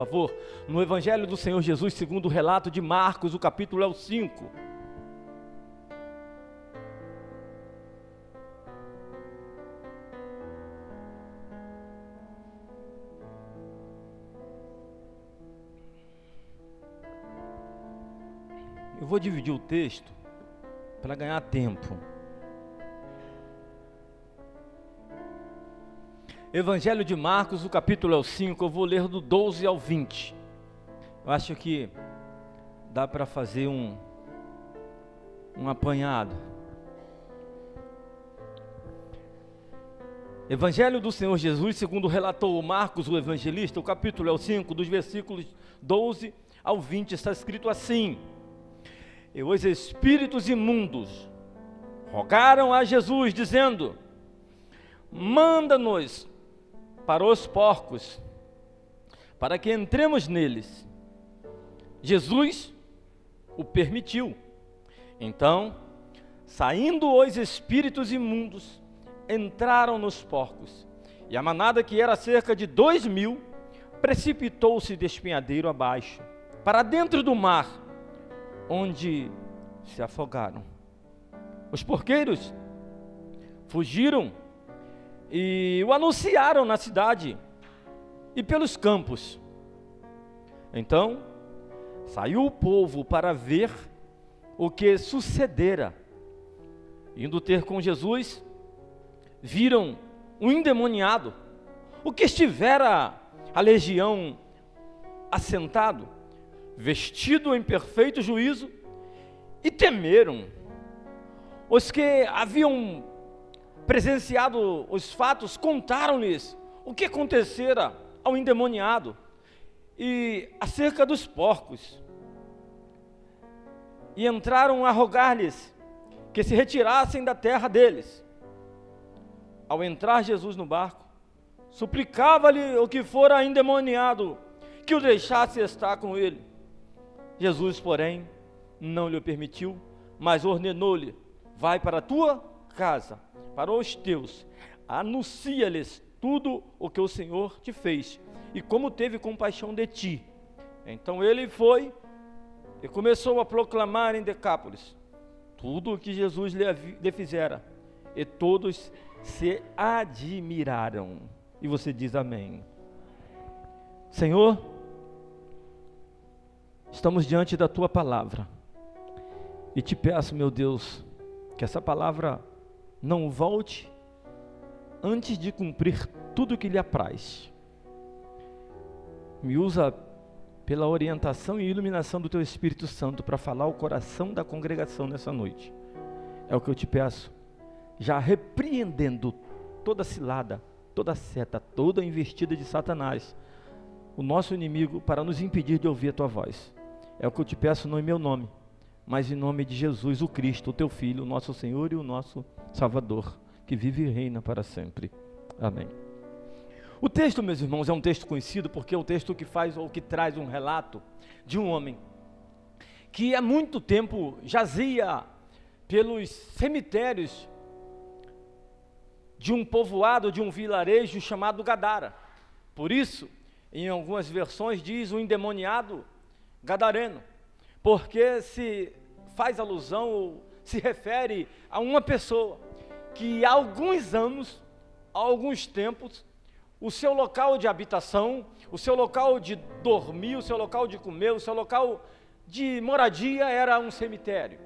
Por favor, no Evangelho do Senhor Jesus, segundo o relato de Marcos, o capítulo é o 5. Eu vou dividir o texto para ganhar tempo. Evangelho de Marcos, o capítulo é o 5, eu vou ler do 12 ao 20. Eu acho que dá para fazer um apanhado. Evangelho do Senhor Jesus, segundo relatou Marcos, o evangelista, o capítulo é o 5, dos versículos 12 ao 20, está escrito assim: E os espíritos imundos rogaram a Jesus, dizendo: Manda-nos para os porcos, para que entremos neles. Jesus o permitiu. Então, saindo os espíritos imundos, entraram nos porcos, e a manada, que era cerca de 2.000, precipitou-se de espinhadeiro abaixo, para dentro do mar, onde se afogaram. Os porqueiros fugiram e o anunciaram na cidade e pelos campos. Então saiu o povo para ver o que sucedera. Indo ter com Jesus, viram um endemoniado, o que estivera a legião assentado, vestido em perfeito juízo, e temeram. Os que haviam presenciado os fatos contaram-lhes o que acontecera ao endemoniado e acerca dos porcos, e entraram a rogar-lhes que se retirassem da terra deles. Ao entrar Jesus no barco, suplicava-lhe o que fora endemoniado que o deixasse estar com ele. Jesus, porém, não lhe permitiu, mas ordenou-lhe: vai para a tua casa, para os teus, anuncia-lhes tudo o que o Senhor te fez, e como teve compaixão de ti. Então ele foi e começou a proclamar em Decápolis tudo o que Jesus lhe fizera, e todos se admiraram. E você diz amém. Senhor, estamos diante da tua palavra, e te peço, meu Deus, que essa palavra não volte antes de cumprir tudo o que lhe apraz. Me usa pela orientação e iluminação do teu Espírito Santo para falar ao coração da congregação nessa noite. É o que eu te peço, já repreendendo toda cilada, toda seta, toda investida de Satanás, o nosso inimigo, para nos impedir de ouvir a tua voz. É o que eu te peço, não em meu nome, mas em nome de Jesus, o Cristo, o teu Filho, o nosso Senhor e o nosso Salvador, que vive e reina para sempre. Amém. O texto, meus irmãos, é um texto conhecido porque é o texto que faz ou que traz um relato de um homem que há muito tempo jazia pelos cemitérios de um povoado, de um vilarejo chamado Gadara. Por isso, em algumas versões diz o endemoniado gadareno, porque se faz alusão ou se refere a uma pessoa que há alguns anos, há alguns tempos, o seu local de habitação, o seu local de dormir, o seu local de comer, o seu local de moradia era um cemitério.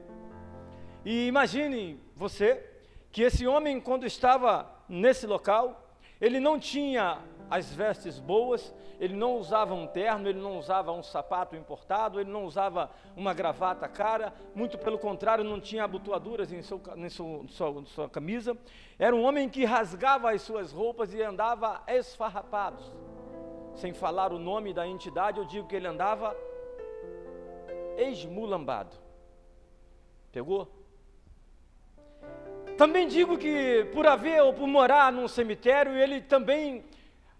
E imagine você que esse homem, quando estava nesse local, ele não tinha as vestes boas, ele não usava um terno, ele não usava um sapato importado, ele não usava uma gravata cara, muito pelo contrário, não tinha abotoaduras em sua camisa. Era um homem que rasgava as suas roupas e andava esfarrapado. Sem falar o nome da entidade, eu digo que ele andava esmulambado. Pegou? Também digo que por haver ou por morar num cemitério, ele também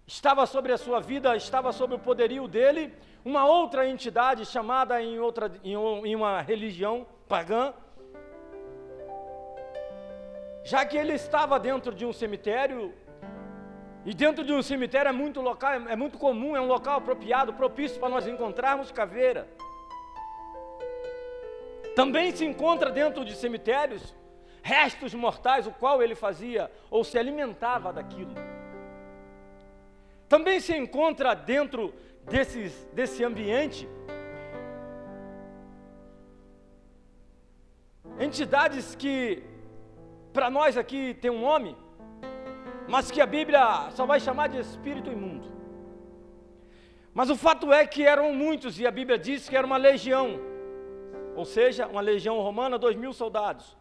estava sobre a sua vida, estava sobre o poderio dele, uma outra entidade chamada em uma religião pagã, já que ele estava dentro de um cemitério, E dentro de um cemitério é muito comum, é um local apropriado, propício para nós encontrarmos caveira. Também se encontra dentro de cemitérios restos mortais, o qual ele fazia ou se alimentava daquilo. Também se encontra dentro desse ambiente entidades que para nós aqui tem um nome, mas que a Bíblia só vai chamar de espírito imundo. Mas o fato é que eram muitos, e a Bíblia diz que era uma legião, ou seja, uma legião romana, 2.000 soldados.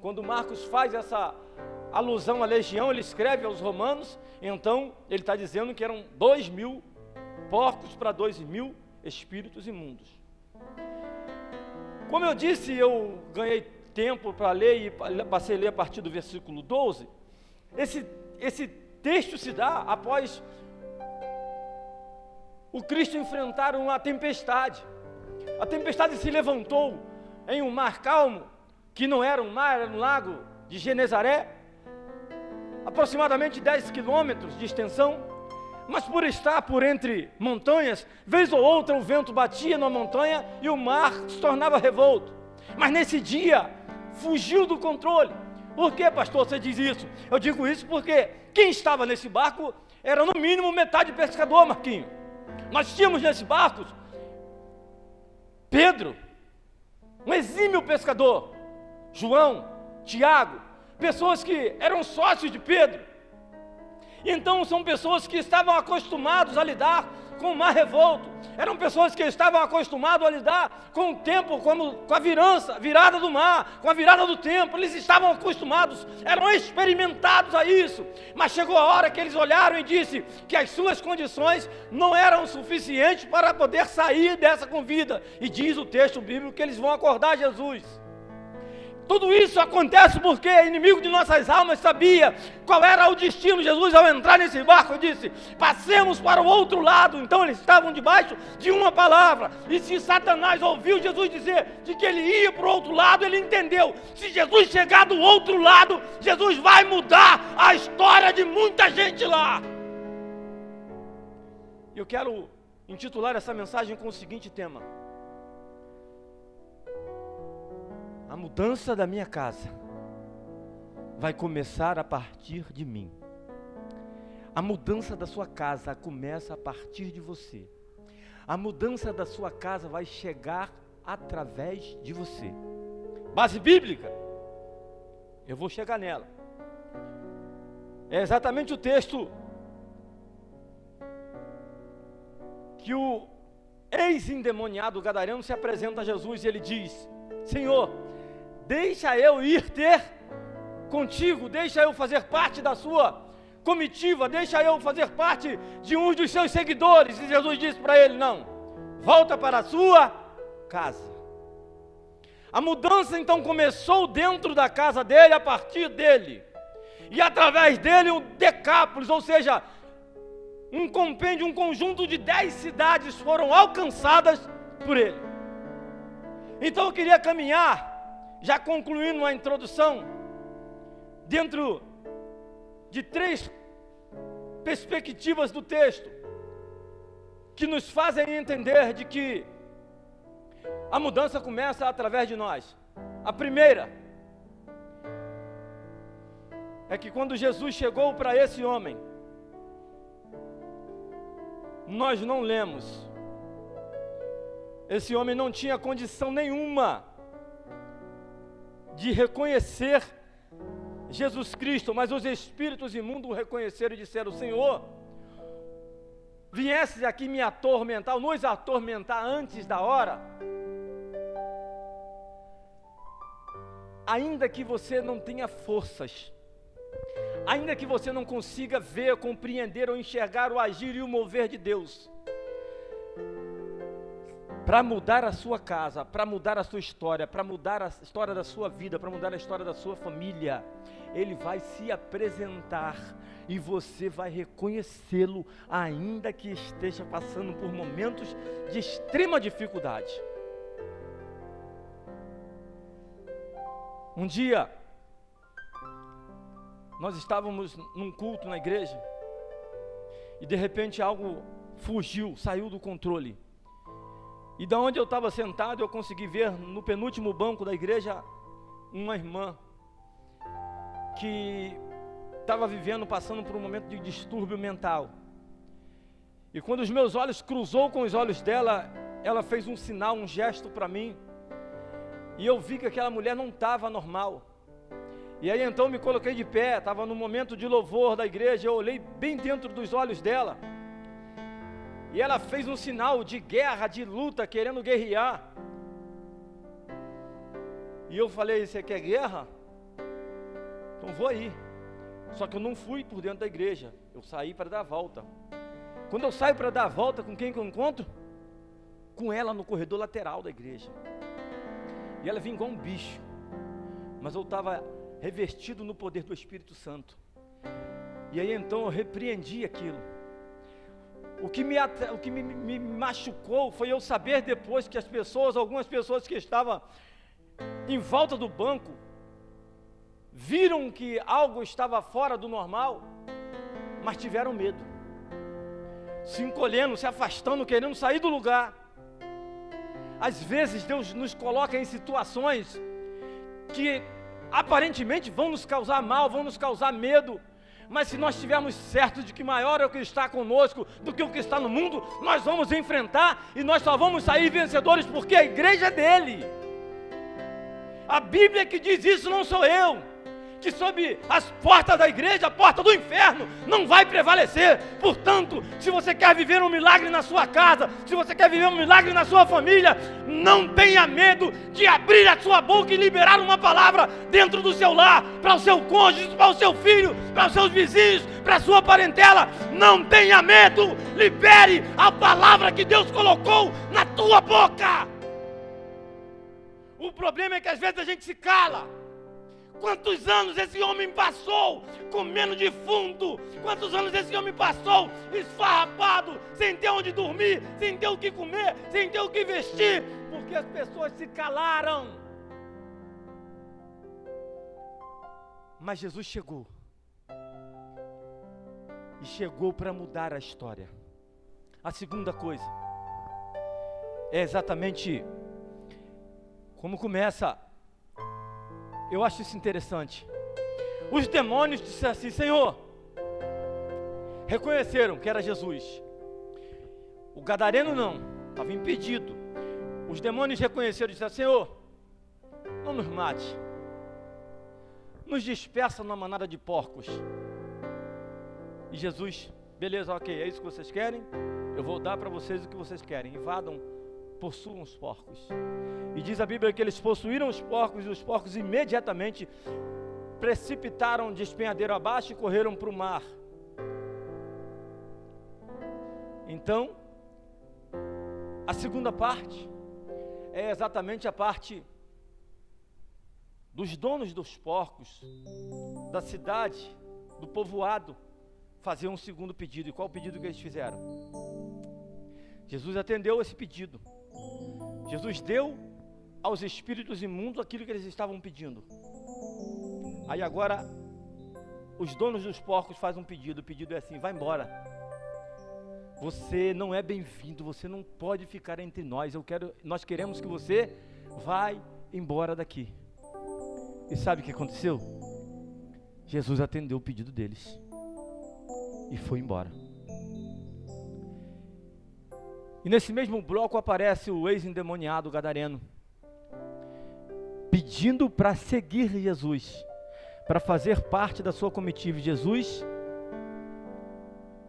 Quando Marcos faz essa alusão à legião, ele escreve aos romanos, então ele está dizendo que eram 2.000 porcos para 2.000 espíritos imundos. Como eu disse, eu ganhei tempo para ler e passei a ler a partir do versículo 12. Esse texto se dá após o Cristo enfrentar uma tempestade. A tempestade se levantou em um mar calmo, que não era um mar, era um lago de Genezaré, aproximadamente 10 quilômetros de extensão, mas por estar por entre montanhas, vez ou outra o vento batia na montanha e o mar se tornava revolto. Mas nesse dia, fugiu do controle. Por que, pastor, você diz isso? Eu digo isso porque quem estava nesse barco era no mínimo metade pescador, Marquinho. Nós tínhamos nesse barco Pedro, um exímio pescador, João, Tiago, pessoas que eram sócios de Pedro. Então são pessoas que estavam acostumados a lidar com o mar revolto, eram pessoas que estavam acostumadas a lidar com o tempo, com a virada do mar, com a virada do tempo. Eles estavam acostumados, eram experimentados a isso, mas chegou a hora que eles olharam e disse que as suas condições não eram suficientes para poder sair dessa com vida, e diz o texto bíblico que eles vão acordar Jesus. Tudo isso acontece porque o inimigo de nossas almas sabia qual era o destino de Jesus ao entrar nesse barco e disse: passemos para o outro lado. Então eles estavam debaixo de uma palavra, e se Satanás ouviu Jesus dizer de que ele ia para o outro lado, ele entendeu: se Jesus chegar do outro lado, Jesus vai mudar a história de muita gente lá. Eu quero intitular essa mensagem com o seguinte tema: a mudança da minha casa vai começar a partir de mim. A mudança da sua casa começa a partir de você. A mudança da sua casa vai chegar através de você. Base bíblica, eu vou chegar nela. É exatamente o texto que o ex-endemoniado gadareno se apresenta a Jesus e ele diz: Senhor, deixa eu ir ter contigo, deixa eu fazer parte da sua comitiva, deixa eu fazer parte de um dos seus seguidores. E Jesus disse para ele: não, volta para a sua casa. A mudança então começou dentro da casa dele, a partir dele, e através dele um decápolis, ou seja, um compêndio, um conjunto de 10 cidades foram alcançadas por ele. Então eu queria caminhar, já concluindo a introdução, dentro de 3 perspectivas do texto, que nos fazem entender de que a mudança começa através de nós. A primeira é que quando Jesus chegou para esse homem, nós não lemos, esse homem não tinha condição nenhuma de reconhecer Jesus Cristo, mas os espíritos imundos o reconheceram e disseram: Senhor, viesses aqui me atormentar, ou nos atormentar antes da hora, ainda que você não tenha forças, ainda que você não consiga ver, compreender ou enxergar o agir e o mover de Deus, para mudar a sua casa, para mudar a sua história, para mudar a história da sua vida, para mudar a história da sua família, Ele vai se apresentar e você vai reconhecê-lo, ainda que esteja passando por momentos de extrema dificuldade. Um dia, nós estávamos num culto na igreja, E de repente algo fugiu, saiu do controle. E da onde eu estava sentado, eu consegui ver no penúltimo banco da igreja uma irmã que estava passando por um momento de distúrbio mental. E quando os meus olhos cruzou com os olhos dela, ela fez um sinal, um gesto para mim. E eu vi que aquela mulher não estava normal. E aí então me coloquei de pé, estava no momento de louvor da igreja, eu olhei bem dentro dos olhos dela. E ela fez um sinal de guerra, de luta, querendo guerrear. E eu falei, você quer guerra? Então vou aí. Só que eu não fui por dentro da igreja, eu saí para dar a volta. Quando eu saio para dar a volta, com quem que eu encontro? Com ela no corredor lateral da igreja. E ela vinha igual um bicho. Mas eu estava revestido no poder do Espírito Santo. E aí então eu repreendi aquilo. O que me machucou foi eu saber depois que algumas pessoas que estavam em volta do banco, viram que algo estava fora do normal, mas tiveram medo, se encolhendo, se afastando, querendo sair do lugar. Às vezes Deus nos coloca em situações que aparentemente vão nos causar mal, vão nos causar medo, mas se nós estivermos certos de que maior é o que está conosco do que o que está no mundo, nós vamos enfrentar e nós só vamos sair vencedores, porque a igreja é dele. A Bíblia que diz isso, não sou eu, que sob as portas da igreja, a porta do inferno não vai prevalecer. Portanto, se você quer viver um milagre na sua casa, se você quer viver um milagre na sua família, não tenha medo de abrir a sua boca e liberar uma palavra dentro do seu lar, para o seu cônjuge, para o seu filho, para os seus vizinhos, para a sua parentela. Não tenha medo, libere a palavra que Deus colocou na tua boca. O problema é que às vezes a gente se cala. Quantos anos esse homem passou comendo defunto? Quantos anos esse homem passou esfarrapado, sem ter onde dormir, sem ter o que comer, sem ter o que vestir? Porque as pessoas se calaram. Mas Jesus chegou. E chegou para mudar a história. A segunda coisa é exatamente como começa. Eu acho isso interessante. Os demônios disseram assim: Senhor, reconheceram que era Jesus. O gadareno não, estava impedido. Os demônios reconheceram e disseram: Senhor, não nos mate, nos dispersa numa manada de porcos. E Jesus: beleza, ok, é isso que vocês querem? Eu vou dar para vocês o que vocês querem. Invadam, possuam os porcos. E diz a Bíblia que eles possuíram os porcos, e os porcos imediatamente precipitaram de despenhadeiro abaixo e correram para o mar. Então, a segunda parte é exatamente a parte dos donos dos porcos, da cidade, do povoado, fazer um segundo pedido. E qual o pedido que eles fizeram? Jesus atendeu esse pedido. Jesus deu aos espíritos imundos aquilo que eles estavam pedindo. Aí agora os donos dos porcos fazem um pedido. O pedido é assim: vai embora, você não é bem-vindo, você não pode ficar entre nós. Nós queremos que você vá embora daqui. E sabe o que aconteceu? Jesus atendeu o pedido deles e foi embora. E nesse mesmo bloco aparece o ex-endemoniado gadareno, pedindo para seguir Jesus, para fazer parte da sua comitiva. Jesus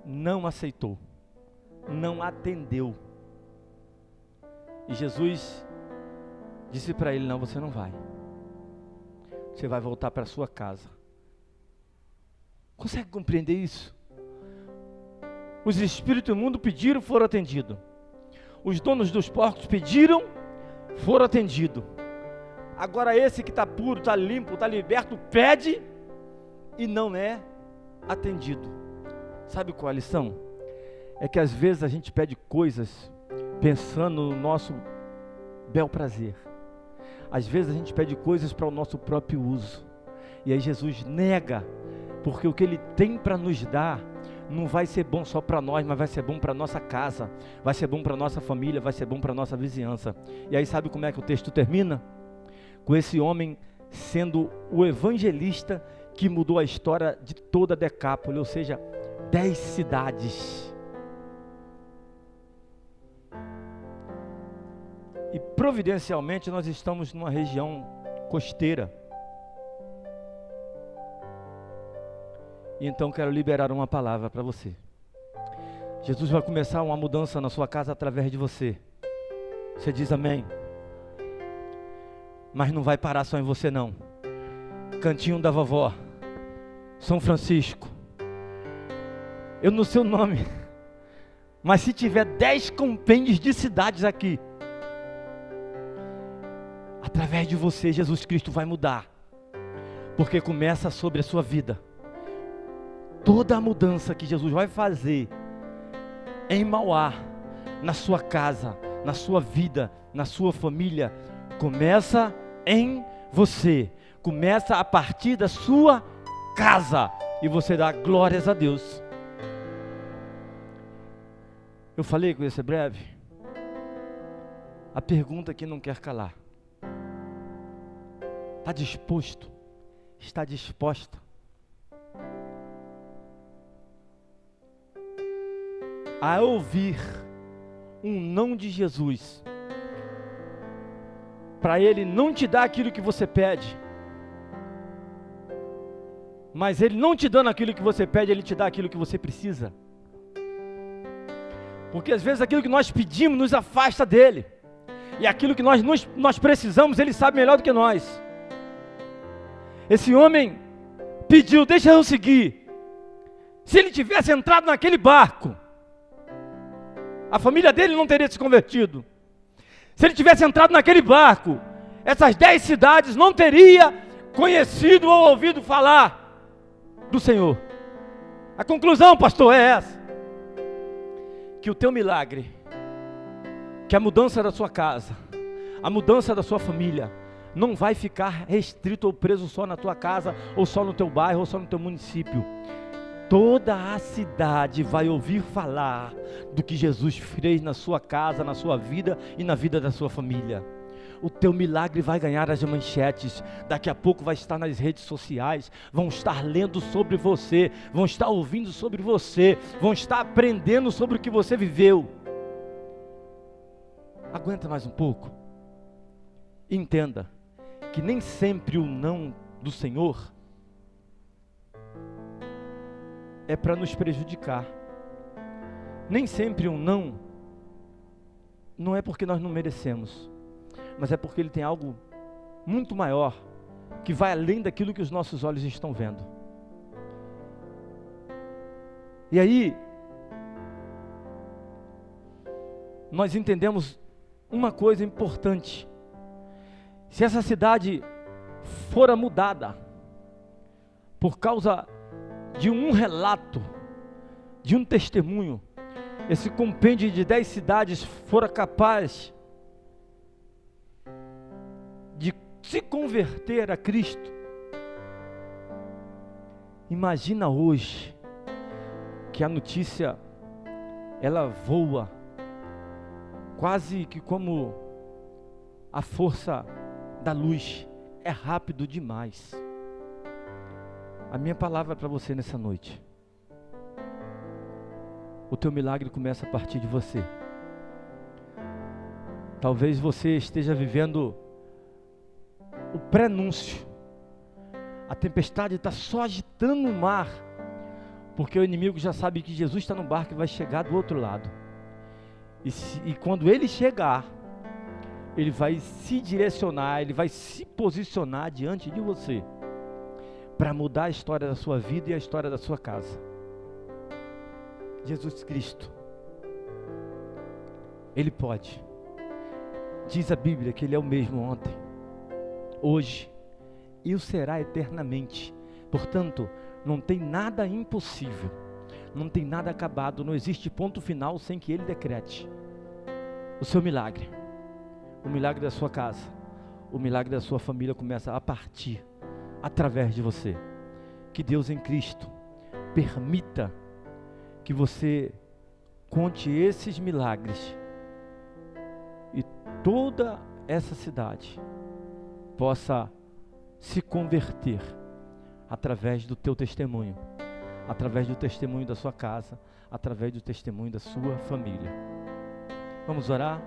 não aceitou, não atendeu. E Jesus disse para ele: não, você não vai. Você vai voltar para a sua casa. Consegue compreender isso? Os espíritos imundos pediram, foram atendidos. Os donos dos porcos pediram, foram atendidos. Agora esse que está puro, está limpo, está liberto, pede e não é atendido. Sabe qual a lição? É que às vezes a gente pede coisas pensando no nosso bel prazer. Às vezes a gente pede coisas para o nosso próprio uso. E aí Jesus nega, porque o que Ele tem para nos dar não vai ser bom só para nós, mas vai ser bom para nossa casa, vai ser bom para nossa família, vai ser bom para nossa vizinhança. E aí sabe como é que o texto termina? Com esse homem sendo o evangelista que mudou a história de toda a Decápole, ou seja, 10 cidades. E providencialmente nós estamos numa região costeira. E então quero liberar uma palavra para você. Jesus vai começar uma mudança na sua casa através de você. Você diz amém? Mas não vai parar só em você não. Cantinho da vovó, São Francisco, eu não sei o nome, mas se tiver 10 compêndios de cidades aqui, através de você Jesus Cristo vai mudar, porque começa sobre a sua vida. Toda a mudança que Jesus vai fazer em Mauá, na sua casa, na sua vida, na sua família, começa em você, começa a partir da sua casa, e você dá glórias a Deus. Eu falei que ia ser breve. A pergunta que não quer calar: está disposto? Está disposta? A ouvir um não de Jesus, para Ele não te dar aquilo que você pede, mas Ele não te dando aquilo que você pede, Ele te dá aquilo que você precisa. Porque às vezes aquilo que nós pedimos nos afasta dEle, e aquilo que nós precisamos, Ele sabe melhor do que nós. Esse homem pediu: deixa eu seguir. Se ele tivesse entrado naquele barco, a família dele não teria se convertido. Se ele tivesse entrado naquele barco, essas 10 cidades não teriam conhecido ou ouvido falar do Senhor. A conclusão, pastor, é essa: que o teu milagre, que a mudança da sua casa, a mudança da sua família, não vai ficar restrito ou preso só na tua casa, ou só no teu bairro, ou só no teu município. Toda a cidade vai ouvir falar do que Jesus fez na sua casa, na sua vida e na vida da sua família. O teu milagre vai ganhar as manchetes. Daqui a pouco vai estar nas redes sociais, vão estar lendo sobre você, vão estar ouvindo sobre você, vão estar aprendendo sobre o que você viveu. Aguenta mais um pouco. Entenda que nem sempre o não do Senhor é para nos prejudicar. Nem sempre um não é porque nós não merecemos, mas é porque Ele tem algo muito maior, que vai além daquilo que os nossos olhos estão vendo. E aí, nós entendemos uma coisa importante: se essa cidade fora mudada por causa de um relato, de um testemunho, esse compêndio de 10 cidades fora capaz de se converter a Cristo, imagina hoje que a notícia ela voa quase que como a força da luz, é rápido demais. A minha palavra para você nessa noite: o teu milagre começa a partir de você. Talvez você esteja vivendo o prenúncio. A tempestade está só agitando o mar, porque o inimigo já sabe que Jesus está no barco e vai chegar do outro lado. E quando ele chegar, ele vai se direcionar, ele vai se posicionar diante de você, para mudar a história da sua vida e a história da sua casa. Jesus Cristo, Ele pode. Diz a Bíblia que Ele é o mesmo ontem, hoje e o será eternamente. Portanto, não tem nada impossível, não tem nada acabado, não existe ponto final sem que Ele decrete o seu milagre. O milagre da sua casa, o milagre da sua família começa a partir, através de você. Que Deus em Cristo permita que você conte esses milagres e toda essa cidade possa se converter através do teu testemunho, através do testemunho da sua casa, através do testemunho da sua família. Vamos orar?